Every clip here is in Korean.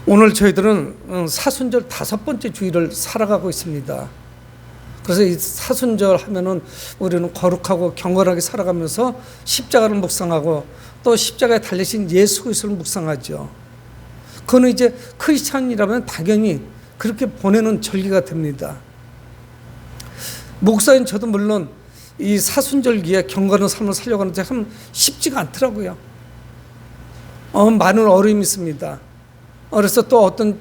오늘 저희들은 사순절 5번째 주일을 살아가고 있습니다. 그래서 이 사순절 하면은 우리는 거룩하고 경건하게 살아가면서 십자가를 묵상하고 또 십자가에 달리신 예수 그리스도를 묵상하죠. 그거는 이제 크리스찬이라면 당연히 그렇게 보내는 절기가 됩니다. 목사인 저도 물론 이 사순절기에 경건한 삶을 살려고 하는데 참 쉽지가 않더라고요. 많은 어려움이 있습니다. 그래서 또 어떤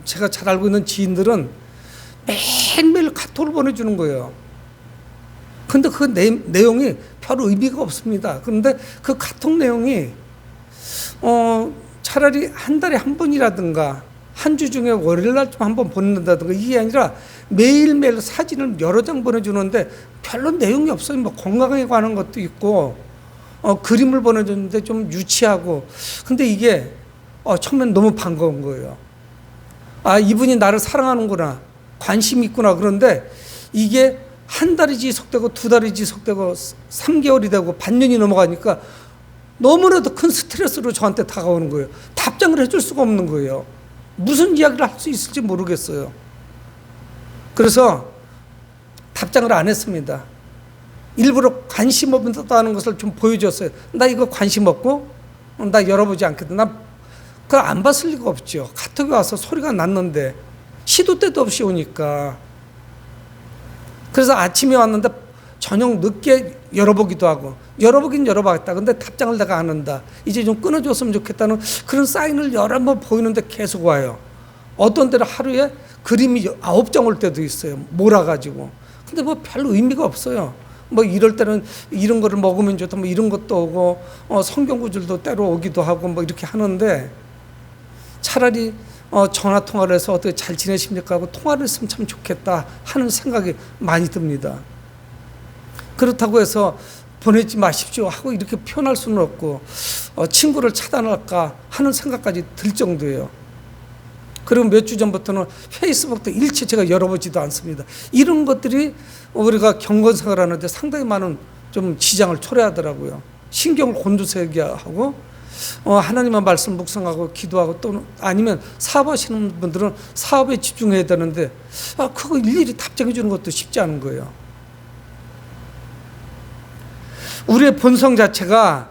제가 잘 알고 있는 지인들은 매일매일 카톡을 보내주는 거예요. 근데 그 내용이 별 의미가 없습니다. 그런데 그 카톡 내용이 차라리 한 달에 한 번이라든가 한 주 중에 월요일날 좀 한 번 보낸다든가 이게 아니라 매일매일 사진을 여러 장 보내주는데 별로 내용이 없어요. 뭐 건강에 관한 것도 있고 그림을 보내줬는데 좀 유치하고 근데 이게 처음엔 너무 반가운 거예요. 아, 이분이 나를 사랑하는구나, 관심이 있구나. 그런데 이게 한 달이 지속되고 두 달이 지속되고 3개월이 되고 반년이 넘어가니까 너무나도 큰 스트레스로 저한테 다가오는 거예요. 답장을 해줄 수가 없는 거예요. 무슨 이야기를 할 수 있을지 모르겠어요. 그래서 답장을 안 했습니다. 일부러 관심 없다는 것을 좀 보여줬어요. 나 이거 관심 없고 나 열어보지 않거든. 나 그걸 안 봤을 리가 없죠. 카톡이 와서 소리가 났는데 시도 때도 없이 오니까. 그래서 아침에 왔는데 저녁 늦게 열어보기도 하고 열어보긴 열어봤다. 근데 답장을 내가 안 한다. 이제 좀 끊어줬으면 좋겠다는 그런 사인을 여러 번 보이는데 계속 와요. 어떤 때는 하루에 그림이 9장 올 때도 있어요. 몰아가지고. 근데 뭐 별 의미가 없어요. 뭐 이럴 때는 이런 거를 먹으면 좋다 뭐 이런 것도 오고 성경 구절도 때로 오기도 하고 뭐 이렇게 하는데 차라리 전화 통화를 해서 어떻게 잘 지내십니까 하고 통화를 했으면 참 좋겠다 하는 생각이 많이 듭니다. 그렇다고 해서 보내지 마십시오 하고 이렇게 표현할 수는 없고 친구를 차단할까 하는 생각까지 들 정도예요. 그리고 몇 주 전부터는 페이스북도 일체 제가 열어보지도 않습니다. 이런 것들이 우리가 경건생활 하는데 상당히 많은 좀 지장을 초래하더라고요. 신경을 곤두세우게 하고 하나님의 말씀 묵상하고 기도하고 또 아니면 사업하시는 분들은 사업에 집중해야 되는데 그거 일일이 답장해 주는 것도 쉽지 않은 거예요. 우리의 본성 자체가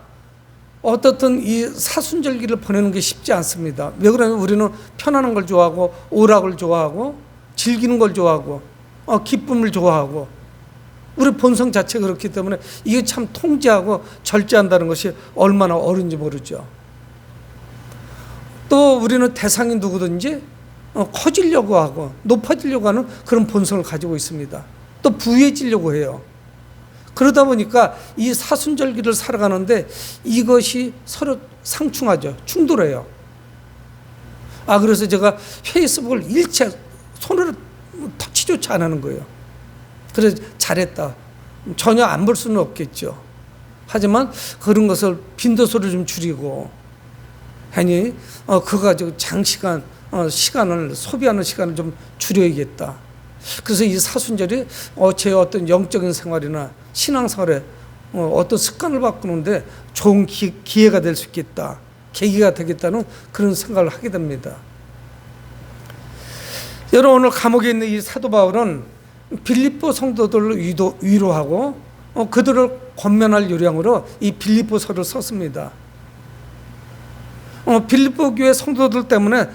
어떻든 이 사순절기를 보내는 게 쉽지 않습니다. 왜 그러냐면 우리는 편안한 걸 좋아하고 오락을 좋아하고 즐기는 걸 좋아하고 기쁨을 좋아하고 우리 본성 자체가 그렇기 때문에 이게 참 통제하고 절제한다는 것이 얼마나 어려운지 모르죠. 또 우리는 대상이 누구든지 커지려고 하고 높아지려고 하는 그런 본성을 가지고 있습니다. 또 부유해지려고 해요. 그러다 보니까 이 사순절기를 살아가는데 이것이 서로 상충하죠. 충돌해요. 그래서 제가 페이스북을 일체 손으로 터치조차 안 하는 거예요. 그래서 잘했다. 전혀 안 볼 수는 없겠죠. 하지만 그런 것을 빈도수를 좀 줄이고 하니 그거 가지고 장시간 시간을 소비하는 시간을 좀 줄여야겠다. 그래서 이 사순절이 제 어떤 영적인 생활이나 신앙생활에 어떤 습관을 바꾸는데 좋은 기회가 될 수 있겠다. 계기가 되겠다는 그런 생각을 하게 됩니다. 여러분 오늘 감옥에 있는 이 사도 바울은 빌립보 성도들을 위로하고 그들을 권면할 요량으로 이 빌립보서를 썼습니다. 빌립보 교회 성도들 때문에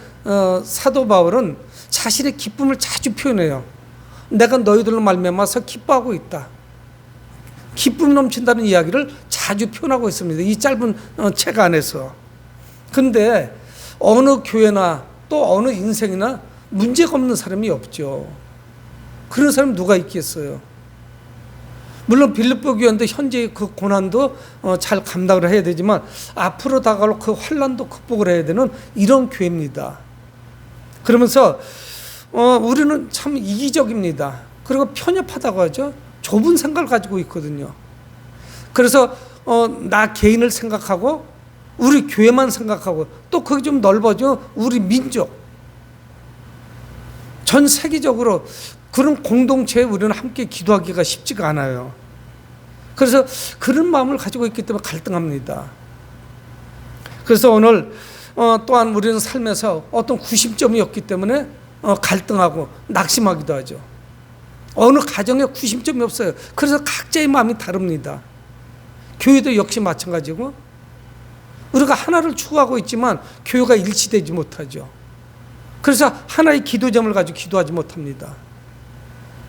사도 바울은 자신의 기쁨을 자주 표현해요. 내가 너희들로 말미암아서 기뻐하고 있다. 기쁨 넘친다는 이야기를 자주 표현하고 있습니다. 이 짧은 책 안에서. 근데 어느 교회나 또 어느 인생이나 문제가 없는 사람이 없죠. 그런 사람 누가 있겠어요. 물론 빌립보 교회인데 현재의 그 고난도 잘 감당을 해야 되지만 앞으로 다가올 그 환난도 극복을 해야 되는 이런 교회입니다. 그러면서 우리는 참 이기적입니다. 그리고 편협하다고 하죠. 좁은 생각을 가지고 있거든요. 그래서 나 개인을 생각하고 우리 교회만 생각하고 또 그게 좀 넓어져 우리 민족 전 세계적으로 그런 공동체에 우리는 함께 기도하기가 쉽지가 않아요. 그래서 그런 마음을 가지고 있기 때문에 갈등합니다. 그래서 오늘 또한 우리는 삶에서 어떤 구심점이 없기 때문에 갈등하고 낙심하기도 하죠. 어느 가정에 구심점이 없어요. 그래서 각자의 마음이 다릅니다. 교회도 역시 마찬가지고 우리가 하나를 추구하고 있지만 교회가 일치되지 못하죠. 그래서 하나의 기도점을 가지고 기도하지 못합니다.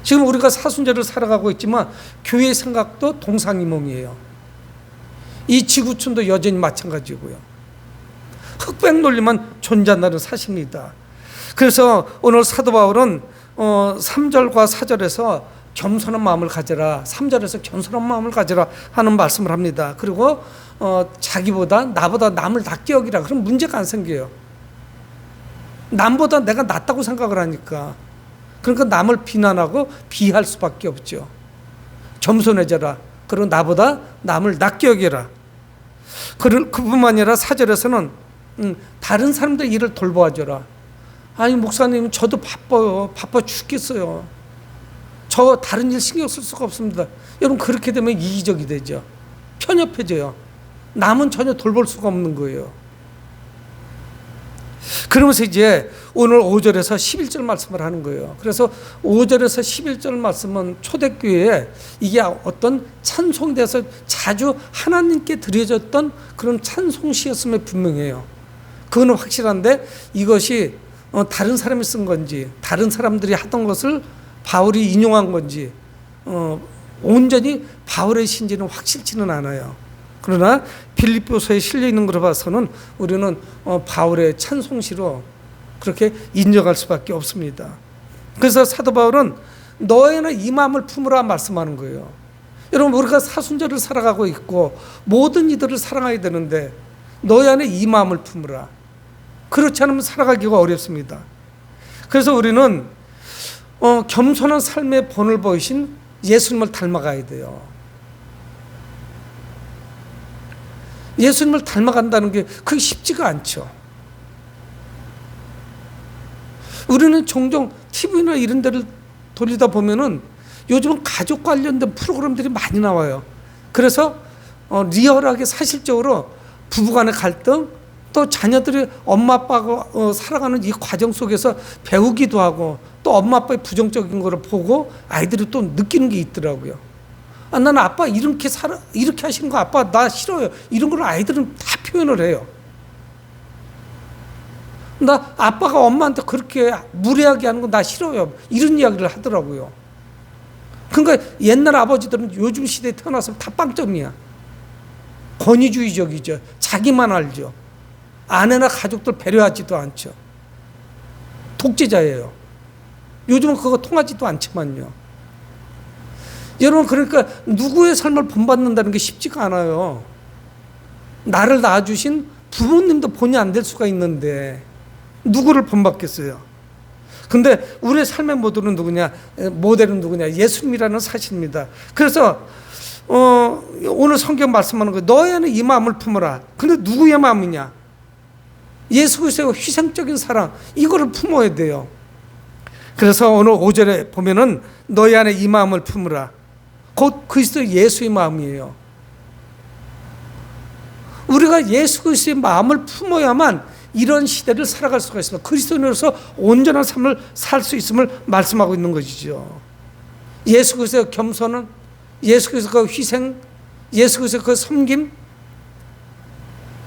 지금 우리가 사순절을 살아가고 있지만 교회의 생각도 동상이몽이에요. 이 지구촌도 여전히 마찬가지고요. 흑백 논리만 존재한다는 사실입니다. 그래서 오늘 사도 바울은 3절과 4절에서 겸손한 마음을 가져라, 3절에서 겸손한 마음을 가져라 하는 말씀을 합니다. 그리고 자기보다 나보다 남을 낮게 여기라. 그럼 문제가 안 생겨요. 남보다 내가 낫다고 생각을 하니까. 그러니까 남을 비난하고 비할 수밖에 없죠. 겸손해져라. 그리고 나보다 남을 낮게 여겨라. 그뿐만 아니라 4절에서는 다른 사람들 일을 돌보아줘라. 아니 목사님 저도 바빠요. 바빠 죽겠어요. 저 다른 일 신경 쓸 수가 없습니다. 여러분 그렇게 되면 이기적이 되죠. 편협해져요. 남은 전혀 돌볼 수가 없는 거예요. 그러면서 이제 오늘 5절에서 11절 말씀을 하는 거예요. 그래서 5절에서 11절 말씀은 초대교회에 이게 어떤 찬송대에서 자주 하나님께 드려졌던 그런 찬송시였음에 분명해요. 그건 확실한데 이것이 다른 사람이 쓴 건지 다른 사람들이 하던 것을 바울이 인용한 건지 온전히 바울의 신지는 확실치는 않아요. 그러나 빌립보서에 실려 있는 것을 봐서는 우리는 바울의 찬송시로 그렇게 인정할 수밖에 없습니다. 그래서 사도 바울은 너희는 이 마음을 품으라 말씀하는 거예요. 여러분 우리가 사순절을 살아가고 있고 모든 이들을 사랑해야 되는데 너희 안에 이 마음을 품으라. 그렇지 않으면 살아가기가 어렵습니다. 그래서 우리는 겸손한 삶의 본을 보이신 예수님을 닮아가야 돼요. 예수님을 닮아간다는 게 그게 쉽지가 않죠. 우리는 종종 TV나 이런 데를 돌리다 보면은 요즘은 가족 관련된 프로그램들이 많이 나와요. 그래서 리얼하게 사실적으로 부부간의 갈등, 또 자녀들이 엄마 아빠가 살아가는 이 과정 속에서 배우기도 하고 또 엄마 아빠의 부정적인 거를 보고 아이들이 또 느끼는 게 있더라고요. 나는 아빠 이렇게 하시는 거 아빠 나 싫어요. 이런 걸 아이들은 다 표현을 해요. 나 아빠가 엄마한테 그렇게 무례하게 하는 거 나 싫어요. 이런 이야기를 하더라고요. 그러니까 옛날 아버지들은 요즘 시대에 태어나서 다 빵점이야. 권위주의적이죠. 자기만 알죠. 아내나 가족들 배려하지도 않죠. 독재자예요. 요즘은 그거 통하지도 않지만요. 여러분 그러니까 누구의 삶을 본받는다는 게 쉽지가 않아요. 나를 낳아주신 부모님도 본이 안 될 수가 있는데 누구를 본받겠어요. 근데 우리의 삶의 모델은 누구냐? 예수님이라는 사실입니다. 그래서 오늘 성경 말씀하는 거예요. 너희 안에 이 마음을 품어라. 근데 누구의 마음이냐? 예수 그리스도의 희생적인 사랑, 이거를 품어야 돼요. 그래서 오늘 5절에 보면은 너희 안에 이 마음을 품으라. 곧 그리스도 예수의 마음이에요. 우리가 예수 그리스도의 마음을 품어야만 이런 시대를 살아갈 수가 있습니다. 그리스도인으로서 온전한 삶을 살 수 있음을 말씀하고 있는 것이죠. 예수 그리스도의 겸손은, 예수 그리스도의 희생, 예수 그리스도의 그 섬김,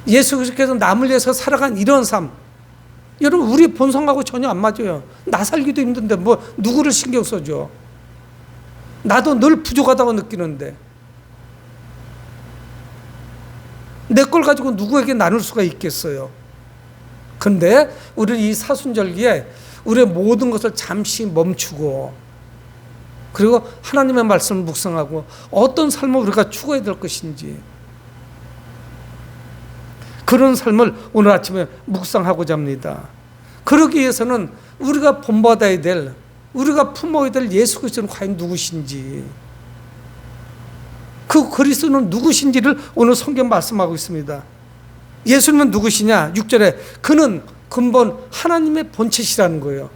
예수 그리스도께서 남을 위해서 살아간 이런 삶, 여러분 우리 본성하고 전혀 안 맞아요. 나 살기도 힘든데 뭐 누구를 신경 써줘. 나도 늘 부족하다고 느끼는데 내 걸 가지고 누구에게 나눌 수가 있겠어요. 그런데 우리는 이 사순절기에 우리의 모든 것을 잠시 멈추고 그리고 하나님의 말씀을 묵상하고 어떤 삶을 우리가 추구해야 될 것인지 그런 삶을 오늘 아침에 묵상하고자 합니다. 그러기 위해서는 우리가 본받아야 될, 우리가 품어야 될 예수 그리스도는 과연 누구신지, 그 그리스도는 누구신지를 오늘 성경 말씀하고 있습니다. 예수님은 누구시냐? 6절에 그는 근본 하나님의 본체시라는 거예요.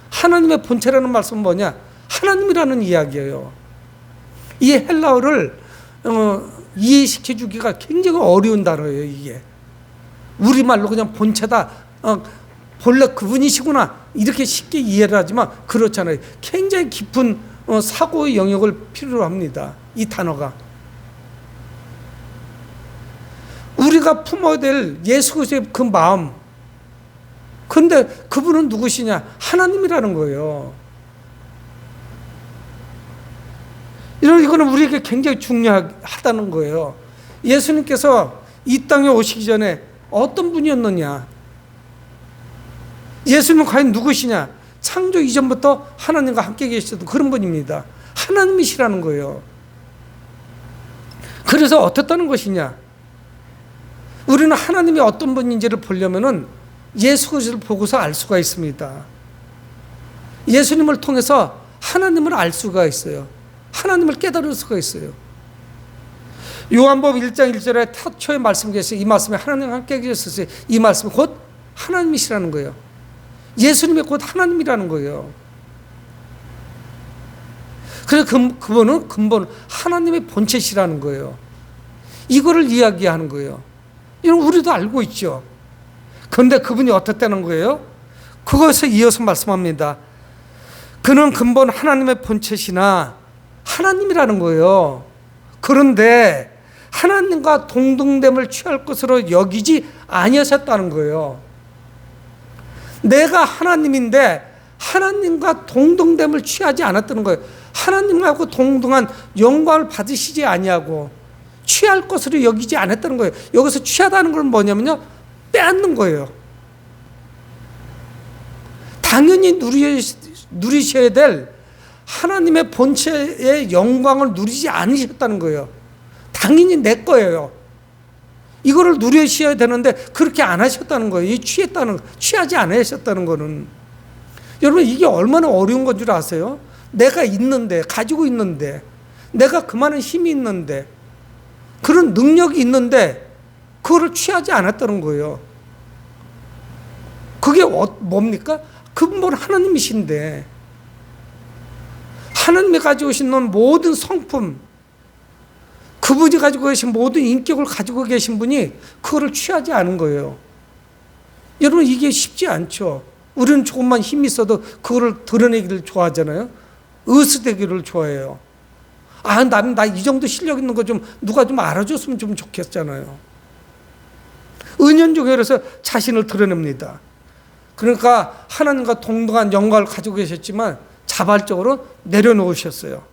하나님의 본체라는 말씀은 뭐냐? 하나님이라는 이야기예요. 이 헬라어를 이해시켜주기가 굉장히 어려운 단어예요. 이게 우리말로 그냥 본체다, 본래 그분이시구나, 이렇게 쉽게 이해를 하지만 그렇잖아요. 굉장히 깊은 사고의 영역을 필요로 합니다, 이 단어가. 우리가 품어야 될 예수 그리스도의 그 마음, 그런데 그분은 누구시냐? 하나님이라는 거예요. 이거는 우리에게 굉장히 중요하다는 거예요. 예수님께서 이 땅에 오시기 전에 어떤 분이었느냐? 예수님은 과연 누구시냐? 창조 이전부터 하나님과 함께 계시던 그런 분입니다. 하나님이시라는 거예요. 그래서 어떻다는 것이냐? 우리는 하나님이 어떤 분인지를 보려면은 예수 그리스도를 보고서 알 수가 있습니다. 예수님을 통해서 하나님을 알 수가 있어요. 하나님을 깨달을 수가 있어요. 요한복음 1장 1절에 태초에 말씀 계시고 이 말씀에 하나님과 함께 계셨어요. 이 말씀이 곧 하나님이시라는 거예요. 예수님이 곧 하나님이라는 거예요. 그래서 그분은 근본 하나님의 본체시라는 거예요. 이거를 이야기하는 거예요. 이건 우리도 알고 있죠. 그런데 그분이 어떻다는 거예요? 그것을 이어서 말씀합니다. 그는 근본 하나님의 본체시나 하나님이라는 거예요. 그런데 하나님과 동등됨을 취할 것으로 여기지 아니하셨다는 거예요. 내가 하나님인데 하나님과 동등됨을 취하지 않았다는 거예요. 하나님하고 동등한 영광을 받으시지 아니하고 취할 것으로 여기지 않았다는 거예요. 여기서 취하다는 건 뭐냐면요, 빼앗는 거예요. 당연히 누리셔야 될 하나님의 본체의 영광을 누리지 않으셨다는 거예요. 당연히 내 거예요. 이거를 누리셔야 되는데 그렇게 안 하셨다는 거예요. 취하지 않으셨다는 거는. 여러분, 이게 얼마나 어려운 건 줄 아세요? 내가 있는데, 가지고 있는데, 내가 그만한 힘이 있는데, 그런 능력이 있는데 그거를 취하지 않았다는 거예요. 그게 뭡니까? 근본 하나님이신데 하나님이 가지고 계신 모든 성품, 그분이 가지고 계신 모든 인격을 가지고 계신 분이 그거를 취하지 않은 거예요. 여러분, 이게 쉽지 않죠. 우리는 조금만 힘이 있어도 그거를 드러내기를 좋아하잖아요. 으스대기를 좋아해요. 나는 나 이 정도 실력 있는 거 좀 누가 좀 알아줬으면 좀 좋겠잖아요. 은연중에서 자신을 드러냅니다. 그러니까 하나님과 동등한 영광을 가지고 계셨지만 자발적으로 내려놓으셨어요.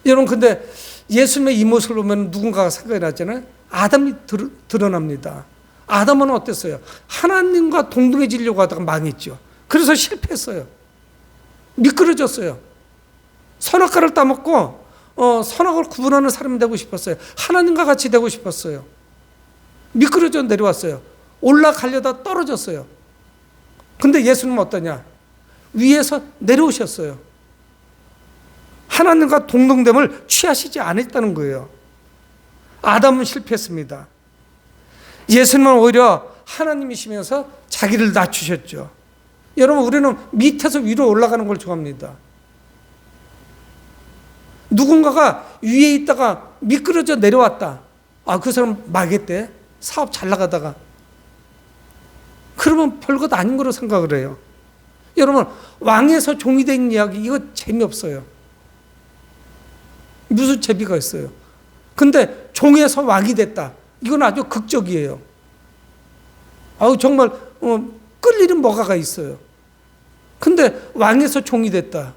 여러분, 근데 예수님의 이 모습을 보면 누군가가 생각이 나잖아요. 아담이 드러납니다. 아담은 어땠어요? 하나님과 동등해지려고 하다가 망했죠. 그래서 실패했어요. 미끄러졌어요. 선악과를 따먹고 선악을 구분하는 사람이 되고 싶었어요. 하나님과 같이 되고 싶었어요. 미끄러져 내려왔어요. 올라가려다 떨어졌어요. 근데 예수님은 어떠냐? 위에서 내려오셨어요. 하나님과 동등됨을 취하시지 않았다는 거예요. 아담은 실패했습니다. 예수님은 오히려 하나님이시면서 자기를 낮추셨죠. 여러분, 우리는 밑에서 위로 올라가는 걸 좋아합니다. 누군가가 위에 있다가 미끄러져 내려왔다. 그 사람 망했대. 사업 잘 나가다가. 그러면 별것 아닌 거로 생각을 해요. 여러분, 왕에서 종이 된 이야기, 이거 재미없어요. 무슨 재미가 있어요? 근데 종에서 왕이 됐다. 이건 아주 극적이에요. 정말 끌리는 뭐가가 있어요. 근데 왕에서 종이 됐다.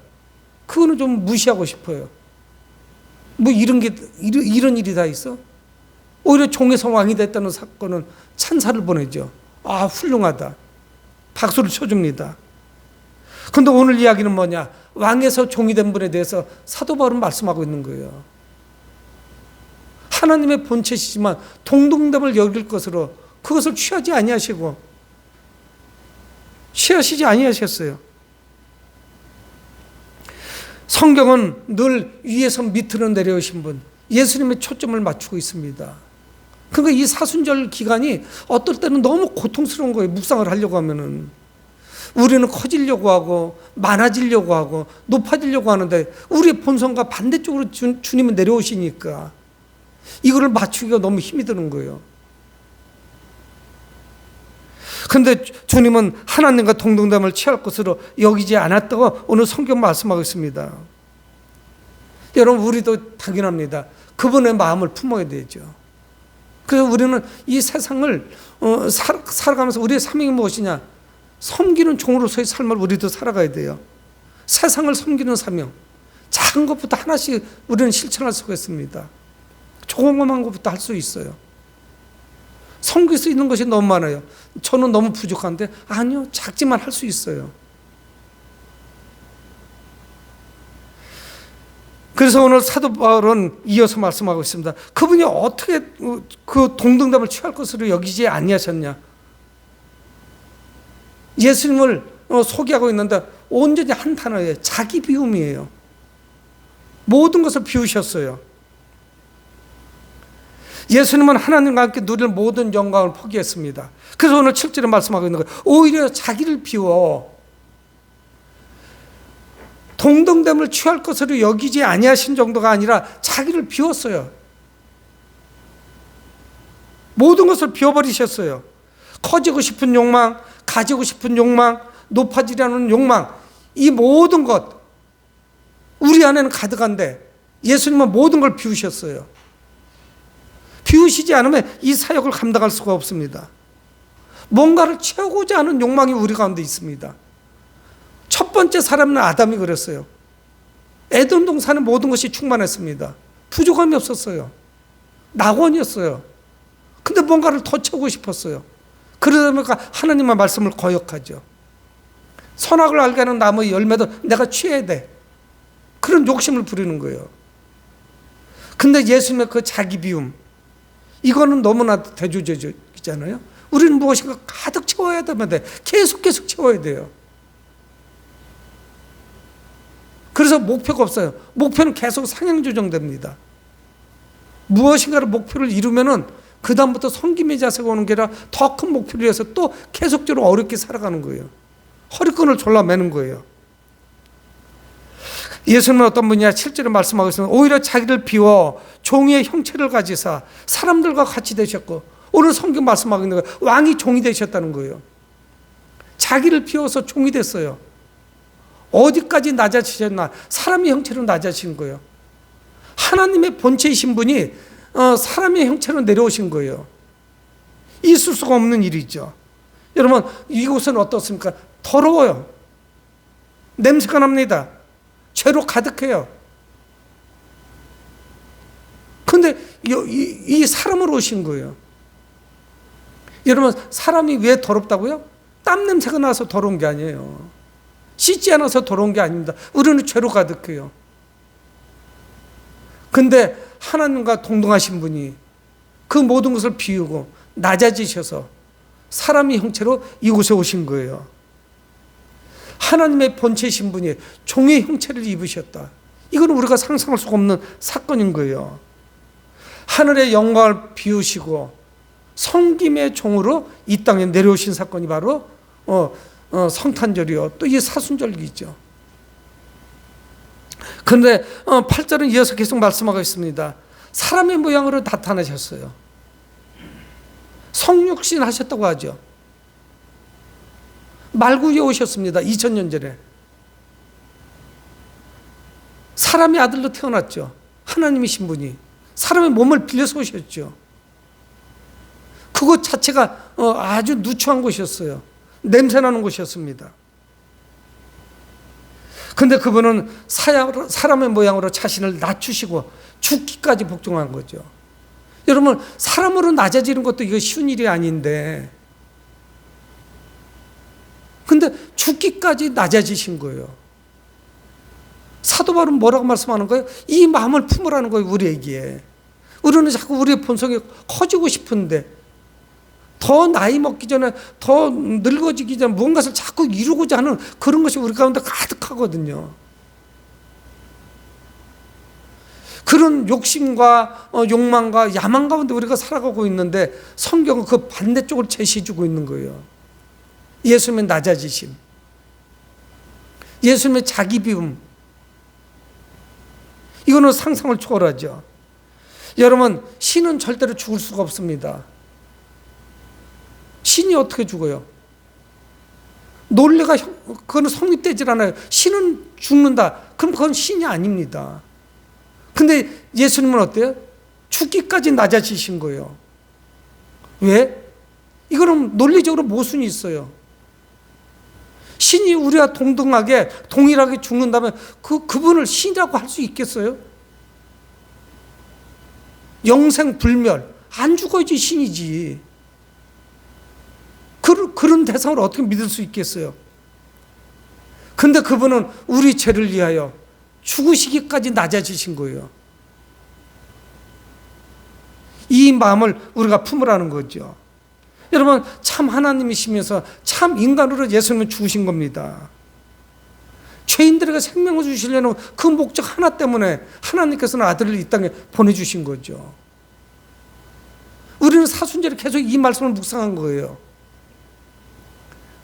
그거는 좀 무시하고 싶어요. 뭐 이런 일이 다 있어? 오히려 종에서 왕이 됐다는 사건은 찬사를 보내죠. 훌륭하다. 박수를 쳐줍니다. 근데 오늘 이야기는 뭐냐? 왕에서 종이 된 분에 대해서 사도 바울은 말씀하고 있는 거예요. 하나님의 본체시지만 동등됨을 여길 것으로 그것을 취하지 아니하셨어요. 성경은 늘 위에서 밑으로 내려오신 분, 예수님의 초점을 맞추고 있습니다. 그러니까 이 사순절 기간이 어떨 때는 너무 고통스러운 거예요. 묵상을 하려고 하면은. 우리는 커지려고 하고 많아지려고 하고 높아지려고 하는데 우리의 본성과 반대쪽으로 주님은 내려오시니까 이거를 맞추기가 너무 힘이 드는 거예요. 근데 주님은 하나님과 동등됨을 취할 것으로 여기지 않았다고 오늘 성경 말씀하고 있습니다. 여러분, 우리도 당연합니다. 그분의 마음을 품어야 되죠. 그래서 우리는 이 세상을 살아가면서 우리의 사명이 무엇이냐? 섬기는 종으로서의 삶을 우리도 살아가야 돼요. 세상을 섬기는 사명, 작은 것부터 하나씩 우리는 실천할 수가 있습니다. 조그만 것부터 할 수 있어요. 섬길 수 있는 것이 너무 많아요. 저는 너무 부족한데, 아니요, 작지만 할 수 있어요. 그래서 오늘 사도 바울은 이어서 말씀하고 있습니다. 그분이 어떻게 그 동등됨을 취할 것으로 여기지 아니하셨냐? 예수님을 소개하고 있는데 온전히 한 단어예요. 자기 비움이에요. 모든 것을 비우셨어요. 예수님은 하나님과 함께 누릴 모든 영광을 포기했습니다. 그래서 오늘 7절에 말씀하고 있는 거예요. 오히려 자기를 비워 동등됨을 취할 것으로 여기지 아니하신 정도가 아니라 자기를 비웠어요. 모든 것을 비워버리셨어요. 커지고 싶은 욕망, 가지고 싶은 욕망, 높아지려는 욕망, 이 모든 것 우리 안에는 가득한데 예수님은 모든 걸 비우셨어요. 비우시지 않으면 이 사역을 감당할 수가 없습니다. 뭔가를 채우고자 하는 욕망이 우리 가운데 있습니다. 첫 번째 사람은 아담이 그랬어요. 에덴 동산에 모든 것이 충만했습니다. 부족함이 없었어요. 낙원이었어요. 근데 뭔가를 더 채우고 싶었어요. 그러다 보니까 하나님의 말씀을 거역하죠. 선악을 알게 하는 나무의 열매도 내가 취해야 돼. 그런 욕심을 부리는 거예요. 근데 예수님의 그 자기 비움, 이거는 너무나 대조적이잖아요. 우리는 무엇인가 가득 채워야 되는데 계속 채워야 돼요. 그래서 목표가 없어요. 목표는 계속 상향 조정됩니다. 무엇인가를 목표를 이루면은 그 다음부터 섬김의 자세가 오는 게 아니라 더 큰 목표를 위해서 또 계속적으로 어렵게 살아가는 거예요. 허리끈을 졸라매는 거예요. 예수님은 어떤 분이냐? 7절에 말씀하고 있습니다. 오히려 자기를 비워 종의 형체를 가지사 사람들과 같이 되셨고, 오늘 성경 말씀하고 있는 거예요. 왕이 종이 되셨다는 거예요. 자기를 비워서 종이 됐어요. 어디까지 낮아지셨나? 사람의 형체로 낮아진 거예요. 하나님의 본체이신 분이 사람의 형체로 내려오신 거예요. 있을 수가 없는 일이죠. 여러분, 이곳은 어떻습니까? 더러워요. 냄새가 납니다. 죄로 가득해요. 근데 이 사람으로 오신 거예요. 여러분, 사람이 왜 더럽다고요? 땀 냄새가 나서 더러운 게 아니에요. 씻지 않아서 더러운 게 아닙니다. 우리는 죄로 가득해요. 근데 하나님과 동등하신 분이 그 모든 것을 비우고 낮아지셔서 사람의 형체로 이곳에 오신 거예요. 하나님의 본체이신 분이 종의 형체를 입으셨다. 이건 우리가 상상할 수가 없는 사건인 거예요. 하늘의 영광을 비우시고 섬김의 종으로 이 땅에 내려오신 사건이 바로 성탄절이요. 또 이 사순절기죠. 그런데 8절은 이어서 계속 말씀하고 있습니다. 사람의 모양으로 나타나셨어요. 성육신 하셨다고 하죠. 말구에 오셨습니다. 2000년 전에. 사람의 아들로 태어났죠. 하나님이신 분이. 사람의 몸을 빌려서 오셨죠. 그것 자체가 아주 누추한 곳이었어요. 냄새나는 곳이었습니다. 근데 그분은 사람의 모양으로 자신을 낮추시고 죽기까지 복종한 거죠. 여러분, 사람으로 낮아지는 것도 이거 쉬운 일이 아닌데, 근데 죽기까지 낮아지신 거예요. 사도 바울은 뭐라고 말씀하는 거예요? 이 마음을 품으라는 거예요, 우리에게. 우리는 자꾸 우리의 본성이 커지고 싶은데, 더 나이 먹기 전에, 더 늙어지기 전에 무언가를 자꾸 이루고자 하는 그런 것이 우리 가운데 가득하거든요. 그런 욕심과 욕망과 야망 가운데 우리가 살아가고 있는데 성경은 그 반대쪽을 제시해주고 있는 거예요. 예수님의 낮아지심, 예수님의 자기 비움, 이거는 상상을 초월하죠. 여러분, 신은 절대로 죽을 수가 없습니다. 신이 어떻게 죽어요? 논리가 그거는 성립되질 않아요. 신은 죽는다. 그럼 그건 신이 아닙니다. 근데 예수님은 어때요? 죽기까지 낮아지신 거예요. 왜? 이거는 논리적으로 모순이 있어요. 신이 우리와 동일하게 죽는다면 그분을 신이라고 할 수 있겠어요? 영생불멸. 안 죽어야지 신이지. 그런 대상을 어떻게 믿을 수 있겠어요? 근데 그분은 우리 죄를 위하여 죽으시기까지 낮아지신 거예요. 이 마음을 우리가 품으라는 거죠. 여러분, 참 하나님이시면서 참 인간으로 예수님은 죽으신 겁니다. 죄인들에게 생명을 주시려는 그 목적 하나 때문에 하나님께서는 아들을 이 땅에 보내주신 거죠. 우리는 사순절에 계속 이 말씀을 묵상한 거예요.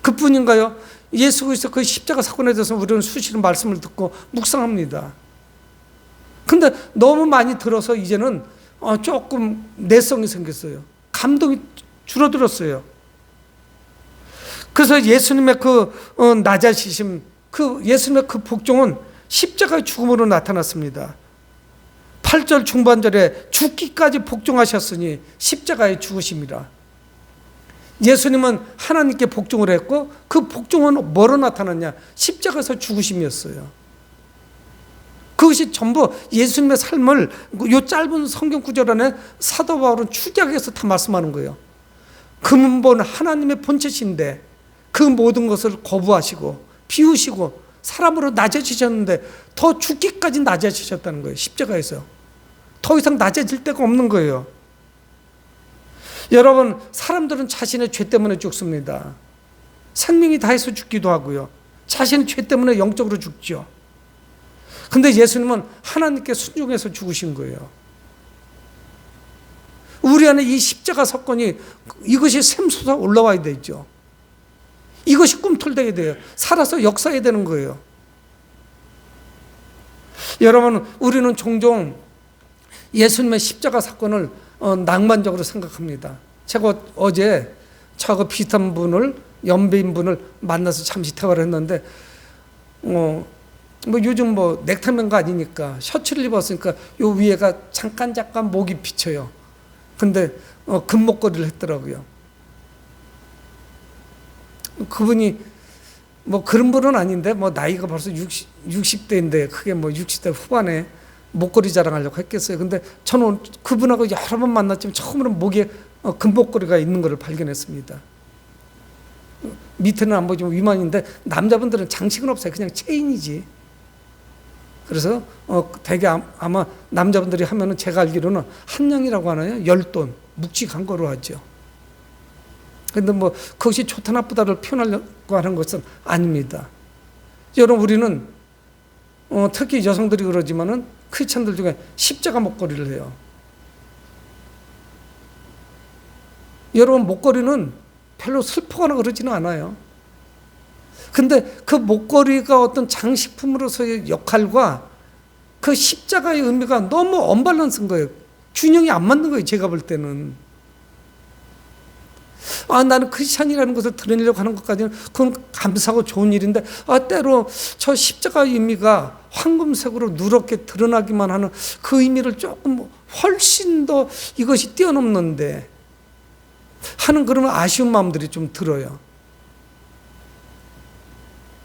그뿐인가요? 예수 그리스도 그 십자가 사건에 대해서 우리는 수시로 말씀을 듣고 묵상합니다. 근데 너무 많이 들어서 이제는 조금 내성이 생겼어요. 감동이 줄어들었어요. 그래서 예수님의 그 낮아지심, 예수님의 그 복종은 십자가의 죽음으로 나타났습니다. 8절 중반절에 죽기까지 복종하셨으니 십자가의 죽으심이라. 예수님은 하나님께 복종을 했고 그 복종은 뭐로 나타났냐? 십자가에서 죽으심이었어요. 그것이 전부 예수님의 삶을 이 짧은 성경 구절 안에 사도 바울은 축약해서 다 말씀하는 거예요. 근본 하나님의 본체신데 그 모든 것을 거부하시고 비우시고 사람으로 낮아지셨는데 더 죽기까지 낮아지셨다는 거예요. 십자가에서 더 이상 낮아질 데가 없는 거예요. 여러분, 사람들은 자신의 죄 때문에 죽습니다. 생명이 다해서 죽기도 하고요. 자신의 죄 때문에 영적으로 죽죠. 근데 예수님은 하나님께 순종해서 죽으신 거예요. 우리 안에 이 십자가 사건이 이것이 샘솟아 올라와야 되죠. 이것이 꿈틀대야 돼요. 살아서 역사해야 되는 거예요. 여러분, 우리는 종종 예수님의 십자가 사건을 낭만적으로 생각합니다. 제가 어제 저하고 비슷한 분을, 연배인 분을 만나서 잠시 대화를 했는데 뭐 요즘 넥타이맨가 아니니까 셔츠를 입었으니까 요 위에가 잠깐 목이 비쳐요. 근데 금목걸이를 했더라고요. 그분이 그런 분은 아닌데 나이가 벌써 60대인데 그게 60대 후반에 목걸이 자랑하려고 했겠어요. 근데 저는 그분하고 여러 번 만났지만 처음으로 목에 금목걸이가 있는 것을 발견했습니다. 밑에는 안 보이지만 위만인데 남자분들은 장식은 없어요. 그냥 체인이지. 그래서 되게 아마 남자분들이 하면은 제가 알기로는 한냥이라고 하나요? 10돈 묵직한 거로 하죠. 근데 그것이 좋다 나쁘다를 표현하려고 하는 것은 아닙니다. 여러분, 우리는 특히 여성들이 그러지만은 크리스찬들 중에 십자가 목걸이를 해요. 여러분, 목걸이는 별로 슬프거나 그러지는 않아요. 근데 그 목걸이가 어떤 장식품으로서의 역할과 그 십자가의 의미가 너무 언밸런스인 거예요. 균형이 안 맞는 거예요. 제가 볼 때는. 나는 크리스찬이라는 것을 드러내려고 하는 것까지는 그건 감사하고 좋은 일인데 때로 저 십자가의 의미가 황금색으로 누렇게 드러나기만 하는 그 의미를 조금 훨씬 더 이것이 뛰어넘는데 하는 그런 아쉬운 마음들이 좀 들어요.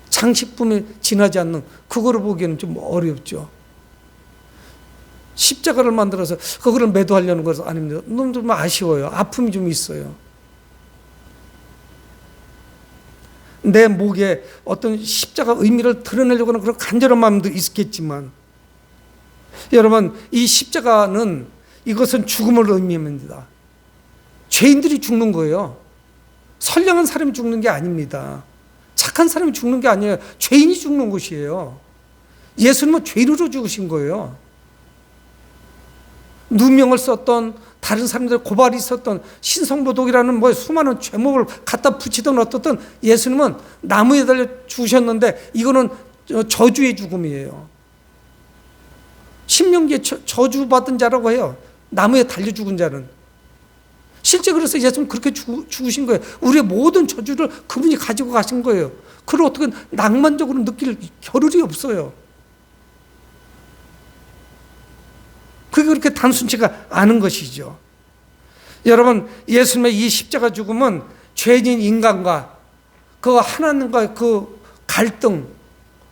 장식품에 지나지 않는 그거를 보기에는 좀 어렵죠. 십자가를 만들어서 그거를 매도하려는 것은 아닙니다. 너무 좀 아쉬워요. 아픔이 좀 있어요. 내 목에 어떤 십자가 의미를 드러내려고 하는 그런 간절한 마음도 있겠지만 여러분, 이 십자가는 이것은 죽음을 의미합니다. 죄인들이 죽는 거예요. 선량한 사람이 죽는 게 아닙니다. 착한 사람이 죽는 게 아니에요. 죄인이 죽는 것이에요. 예수님은 죄인으로 죽으신 거예요. 누명을 썼던 다른 사람들 고발이 있었던 신성모독이라는 수많은 죄목을 갖다 붙이던 어떻든 예수님은 나무에 달려 죽으셨는데 이거는 저주의 죽음이에요. 신명기에 저주받은 자라고 해요. 나무에 달려 죽은 자는. 실제 그래서 예수님 그렇게 죽으신 거예요. 우리의 모든 저주를 그분이 가지고 가신 거예요. 그걸 어떻게 낭만적으로 느낄 겨를이 없어요. 그게 그렇게 단순치가 않은 것이죠. 여러분, 예수님의 이 십자가 죽음은 죄인 인간과 그 하나님과 그 갈등,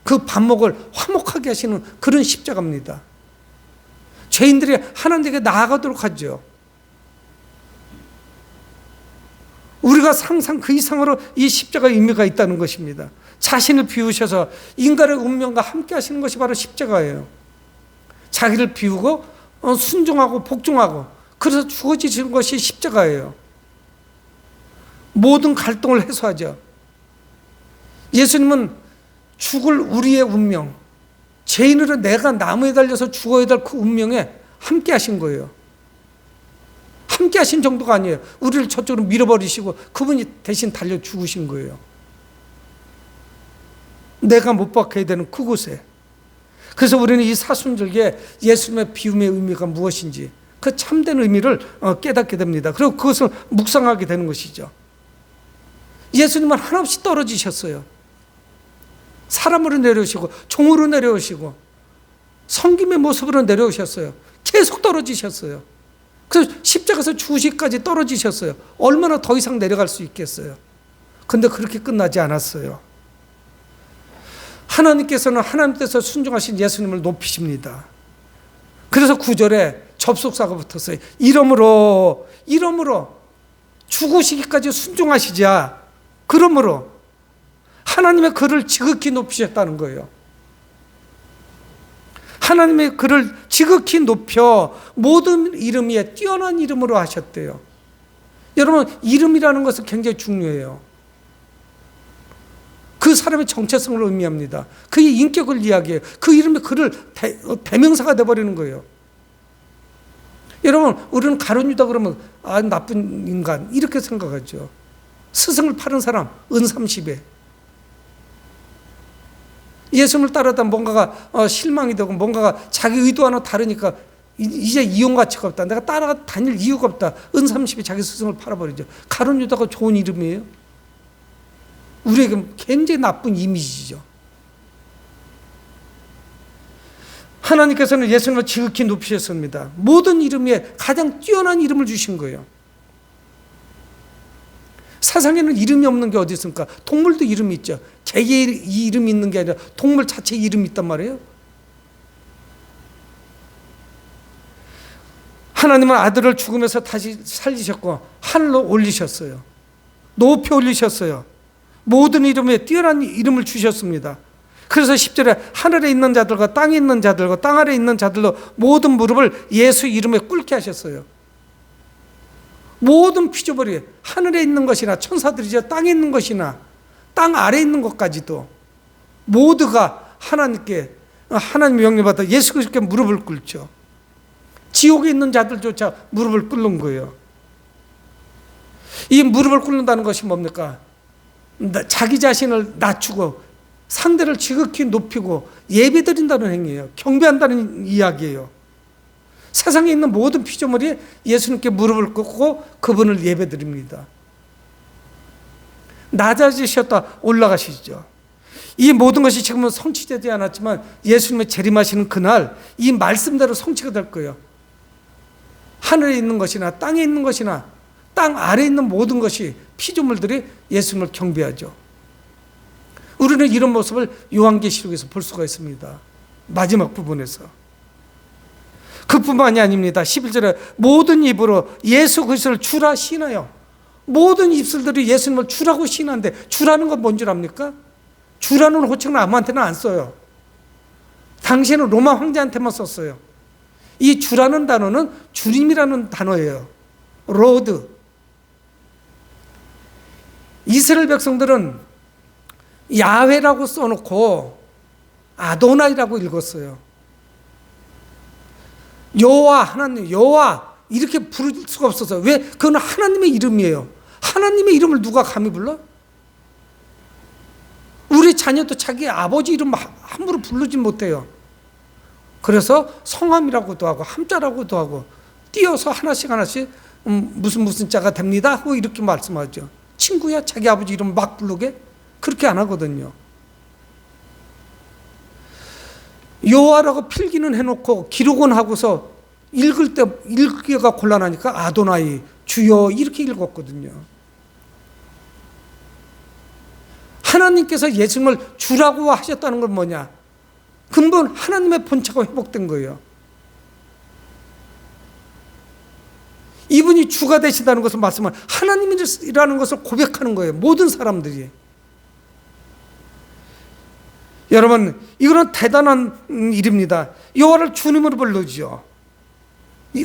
그 반목을 화목하게 하시는 그런 십자가입니다. 죄인들이 하나님께 나아가도록 하죠. 우리가 상상 그 이상으로 이 십자가의 의미가 있다는 것입니다. 자신을 비우셔서 인간의 운명과 함께 하시는 것이 바로 십자가예요. 자기를 비우고 순종하고 복종하고, 그래서 죽어지신 것이 십자가예요. 모든 갈등을 해소하죠. 예수님은 죽을 우리의 운명, 죄인으로 내가 나무에 달려서 죽어야 될 그 운명에 함께 하신 거예요. 함께 하신 정도가 아니에요. 우리를 저쪽으로 밀어버리시고 그분이 대신 달려 죽으신 거예요. 내가 못 박혀야 되는 그곳에. 그래서 우리는 이 사순절기에 예수님의 비움의 의미가 무엇인지 그 참된 의미를 깨닫게 됩니다. 그리고 그것을 묵상하게 되는 것이죠. 예수님은 한없이 떨어지셨어요. 사람으로 내려오시고 종으로 내려오시고 성김의 모습으로 내려오셨어요. 계속 떨어지셨어요. 그래서 십자가에서 죽으시기까지 떨어지셨어요. 얼마나 더 이상 내려갈 수 있겠어요. 근데 그렇게 끝나지 않았어요. 하나님께서는 하나님께서 순종하신 예수님을 높이십니다. 그래서 9절에 접속사가 붙었어요. 이러므로 죽으시기까지 순종하시자. 그러므로 하나님의 그를 지극히 높이셨다는 거예요. 하나님의 그를 지극히 높여 모든 이름 위에 뛰어난 이름으로 하셨대요. 여러분, 이름이라는 것은 굉장히 중요해요. 그 사람의 정체성을 의미합니다. 그의 인격을 이야기해요. 그 이름이 그를 대명사가 되어버리는 거예요. 여러분, 우리는 가룟 유다 그러면 나쁜 인간 이렇게 생각하죠. 스승을 파는 사람 은30에 예수님을 따르다 뭔가가 실망이 되고 뭔가가 자기 의도와는 다르니까 이제 이용 가치가 없다. 내가 따라 다닐 이유가 없다. 은30에 자기 스승을 팔아버리죠. 가룟 유다가 좋은 이름이에요? 우리에게 굉장히 나쁜 이미지죠. 하나님께서는 예수님을 지극히 높이셨습니다. 모든 이름 위에 가장 뛰어난 이름을 주신 거예요. 세상에는 이름이 없는 게 어디 있습니까? 동물도 이름이 있죠. 개의 이름이 있는 게 아니라 동물 자체에 이름이 있단 말이에요. 하나님은 아들을 죽음에서 다시 살리셨고 하늘로 올리셨어요. 높이 올리셨어요. 모든 이름에 뛰어난 이름을 주셨습니다. 그래서 10절에 하늘에 있는 자들과 땅에 있는 자들과 땅 아래에 있는 자들로 모든 무릎을 예수 이름에 꿇게 하셨어요. 모든 피조물이 하늘에 있는 것이나 천사들이죠. 땅에 있는 것이나 땅 아래에 있는 것까지도 모두가 하나님께 하나님 명령받아 예수 그리스도께 무릎을 꿇죠. 지옥에 있는 자들조차 무릎을 꿇는 거예요. 이 무릎을 꿇는다는 것이 뭡니까? 자기 자신을 낮추고 상대를 지극히 높이고 예배드린다는 행위예요. 경배한다는 이야기예요. 세상에 있는 모든 피조물이 예수님께 무릎을 꿇고 그분을 예배드립니다. 낮아지셨다 올라가시죠. 이 모든 것이 지금은 성취되지 않았지만 예수님의 재림하시는 그날 이 말씀대로 성취가 될 거예요. 하늘에 있는 것이나 땅에 있는 것이나 땅 아래에 있는 모든 것이 피조물들이 예수님을 경배하죠. 우리는 이런 모습을 요한계시록에서 볼 수가 있습니다. 마지막 부분에서. 그뿐만이 아닙니다. 11절에 모든 입으로 예수 그리스도를 주라 시인하여. 모든 입술들이 예수님을 주라고 시인하는데 주라는 건 뭔 줄 압니까? 주라는 호칭은 아무한테나 안 써요. 당시에는 로마 황제한테만 썼어요. 이 주라는 단어는 주님이라는 단어예요. 로드. 이스라엘 백성들은 야훼라고 써놓고 아도나이라고 읽었어요. 여호와, 하나님, 여호와 이렇게 부를 수가 없어서. 왜? 그건 하나님의 이름이에요. 하나님의 이름을 누가 감히 불러? 우리 자녀도 자기 아버지 이름 함부로 부르지 못해요. 그래서 성함이라고도 하고 함자라고도 하고 띄어서 하나씩 무슨 자가 됩니다 하고 이렇게 말씀하죠. 친구야 자기 아버지 이름 막 부르게? 그렇게 안 하거든요. 여호와라고 필기는 해놓고 기록은 하고서 읽을 때 읽기가 곤란하니까 아도나이 주여 이렇게 읽었거든요. 하나님께서 예수님을 주라고 하셨다는 건 뭐냐? 근본 하나님의 본체가 회복된 거예요. 이분이 주가 되신다는 것을 말씀은 하나님이라는 것을 고백하는 거예요. 모든 사람들이. 여러분, 이거는 대단한 일입니다. 여호와를 주님으로 부르죠.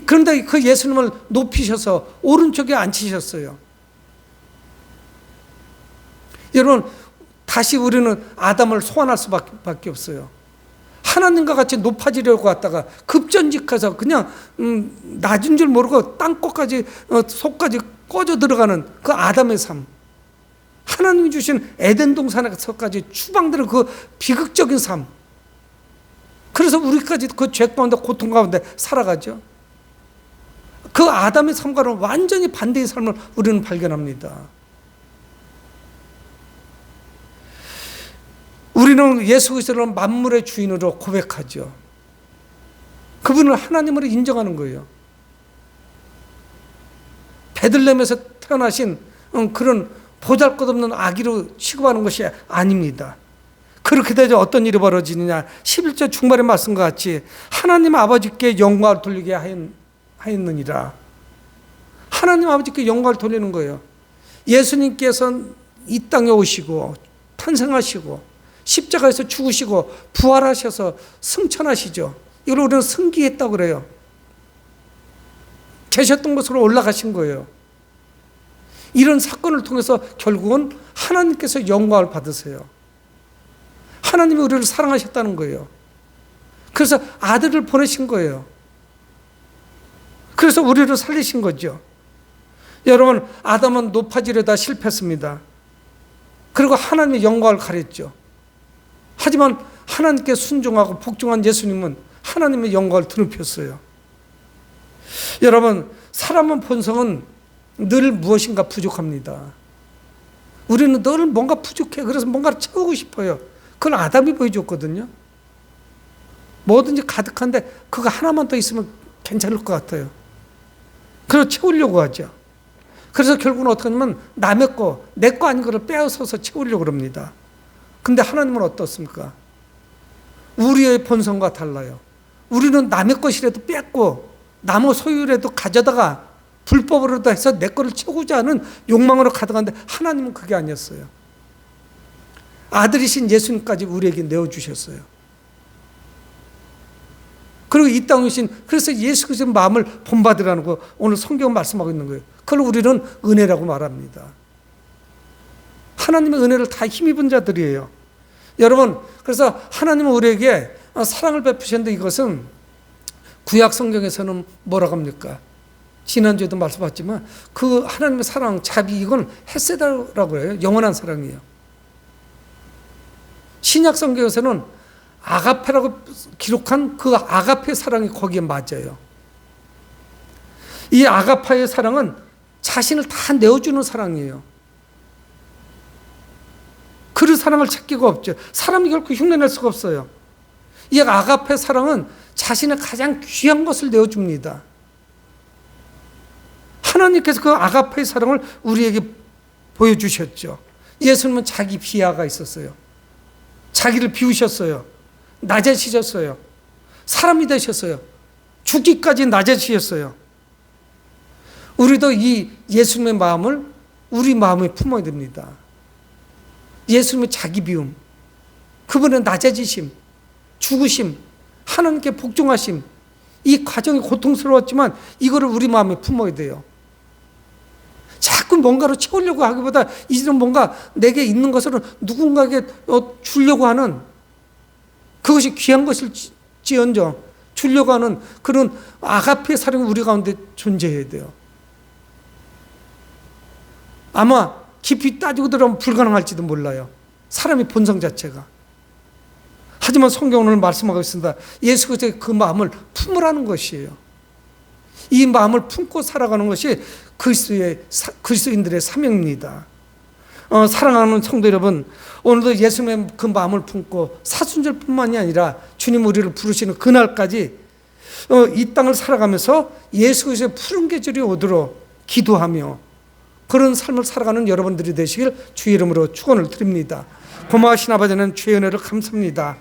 그런데 그 예수님을 높이셔서 오른쪽에 앉히셨어요. 여러분, 다시 우리는 아담을 소환할 수밖에 없어요. 하나님과 같이 높아지려고 하다가 급전직해서 그냥 낮은 줄 모르고 땅끝까지 속까지 꺼져 들어가는 그 아담의 삶, 하나님이 주신 에덴 동산에서까지 추방되는 그 비극적인 삶, 그래서 우리까지 그 죄 가운데 고통 가운데 살아가죠. 그 아담의 삶과는 완전히 반대의 삶을 우리는 발견합니다. 우리는 예수 그리스도를 만물의 주인으로 고백하죠. 그분을 하나님으로 인정하는 거예요. 베들레헴에서 태어나신 그런 보잘것없는 아기로 취급하는 것이 아닙니다. 그렇게 되죠. 어떤 일이 벌어지느냐, 11절 중반의 말씀과 같이 하나님 아버지께 영광을 돌리게 하였느니라. 하나님 아버지께 영광을 돌리는 거예요. 예수님께서는 이 땅에 오시고 탄생하시고 십자가에서 죽으시고 부활하셔서 승천하시죠. 이걸 우리는 승기했다고 그래요. 계셨던 곳으로 올라가신 거예요. 이런 사건을 통해서 결국은 하나님께서 영광을 받으세요. 하나님이 우리를 사랑하셨다는 거예요. 그래서 아들을 보내신 거예요. 그래서 우리를 살리신 거죠. 여러분, 아담은 높아지려다 실패했습니다. 그리고 하나님의 영광을 가렸죠. 하지만 하나님께 순종하고 복종한 예수님은 하나님의 영광을 드높였어요. 여러분, 사람의 본성은 늘 무엇인가 부족합니다. 우리는 늘 뭔가 부족해. 그래서 뭔가를 채우고 싶어요. 그걸 아담이 보여줬거든요. 뭐든지 가득한데 그거 하나만 더 있으면 괜찮을 것 같아요. 그래서 채우려고 하죠. 그래서 결국은 어떻게 하냐면 남의 거, 내 거 아닌 거를 빼앗아서 채우려고 합니다. 근데 하나님은 어떻습니까? 우리의 본성과 달라요. 우리는 남의 것이라도 뺏고 남의 소유라도 가져다가 불법으로도 해서 내 거를 채우고자 하는 욕망으로 가득한데 하나님은 그게 아니었어요. 아들이신 예수님까지 우리에게 내어주셨어요. 그리고 이 땅에 오신, 그래서 예수 그리스도의 마음을 본받으라는 거 오늘 성경 말씀하고 있는 거예요. 그걸 우리는 은혜라고 말합니다. 하나님의 은혜를 다 힘입은 자들이에요. 여러분, 그래서 하나님은 우리에게 사랑을 베푸셨는데 이것은 구약 성경에서는 뭐라고 합니까? 지난주에도 말씀하셨지만 그 하나님의 사랑, 자비, 이건 헤세다라고 해요. 영원한 사랑이에요. 신약 성경에서는 아가페라고 기록한 그 아가페 사랑이 거기에 맞아요. 이 아가파의 사랑은 자신을 다 내어주는 사랑이에요. 그 사랑을 찾기가 없죠. 사람이 결코 흉내낼 수가 없어요. 이 아가페 사랑은 자신의 가장 귀한 것을 내어줍니다. 하나님께서 그 아가페의 사랑을 우리에게 보여주셨죠. 예수님은 자기 비하가 있었어요. 자기를 비우셨어요. 낮아지셨어요. 사람이 되셨어요. 죽기까지 낮아지셨어요. 우리도 이 예수님의 마음을 우리 마음에 품어야 됩니다. 예수님의 자기 비움, 그분의 낮아지심, 죽으심, 하나님께 복종하심, 이 과정이 고통스러웠지만 이거를 우리 마음에 품어야 돼요. 자꾸 뭔가로 채우려고 하기보다 이제는 뭔가 내게 있는 것으로 누군가에게 주려고 하는, 그것이 귀한 것일지언정 주려고 하는 그런 아가페 사랑이 우리 가운데 존재해야 돼요. 아마 깊이 따지고 들어가면 불가능할지도 몰라요. 사람의 본성 자체가. 하지만 성경은 오늘 말씀하고 있습니다. 예수 그리스도의 그 마음을 품으라는 것이에요. 이 마음을 품고 살아가는 것이 그리스도인들의 사명입니다. 사랑하는 성도 여러분, 오늘도 예수님의 그 마음을 품고 사순절뿐만이 아니라 주님 우리를 부르시는 그날까지 이 땅을 살아가면서 예수 그리스도의 푸른 계절이 오도록 기도하며 그런 삶을 살아가는 여러분들이 되시길 주의 이름으로 축원을 드립니다. 고마우신 아버지는 주의 은혜를 감사합니다.